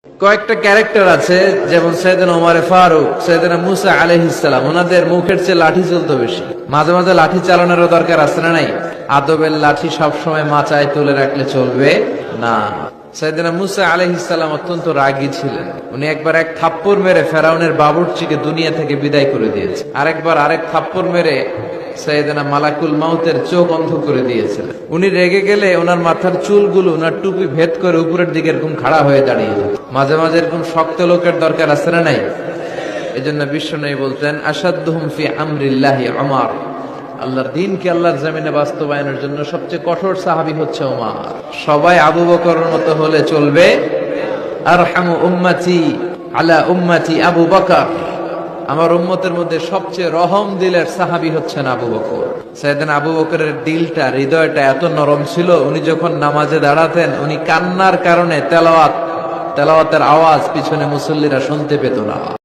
কয়েকটা ক্যারেক্টার আছে, যেমন সৈয়দনা ওমর ফারুক, সৈয়দনা মুসা আলাইহিস সালাম, ওনাদের মুখের চেয়ে লাঠি চলতো বেশি। মাঝে মাঝে লাঠি চালানোরও দরকার আছে না নাই? আদবের লাঠি সবসময় মাচায় তুলে রাখলে চলবে না। সৈয়দনা মুসা আলাইহিস সালাম অত্যন্ত রাগী ছিলেন। উনি একবার এক থাপ্পড় মেরে ফেরাউনের বাবুর্চিকে দুনিয়া থেকে বিদায় করে দিয়েছে। আরেকবার আরেক থাপ্পড় মেরে সৈয়দনা মালাকুল মাউতের চোখ অন্ধ করে দিয়েছিলেন। উনি রেগে গেলে ওনার মাথার চুলগুলো ওনার টুপি ভেদ করে উপরের দিকে এরকম খাড়া হয়ে দাঁড়িয়ে যেত। মাঝে মাঝে এরকম শক্ত লোকের দরকার আছে না নাই? এজন্য বিশ্বনবী বলতেন, আসাদুহুম ফি আমরিল্লাহি ওমর। আল্লাহর দ্বীনকে আল্লাহর জমিনে বাস্তবায়নের জন্য সবচেয়ে কঠোর সাহাবী হচ্ছে ওমর। সবাই আবু বকরের মতো হলে চলবে। আরহামু উম্মতি আলা উম্মতি আবু বকর। আমার উম্মতের মধ্যে সবচেয়ে রহম দিলের সাহাবী হচ্ছেন আবু বকর। সাইয়েদনা আবু বকরের দিলটা, হৃদয়টা এত নরম ছিল, উনি যখন নামাজে দাঁড়াতেন, উনি কান্নার কারণে তেলাওয়াতের আওয়াজ পিছনে মুসল্লিরা শুনতে পেত না।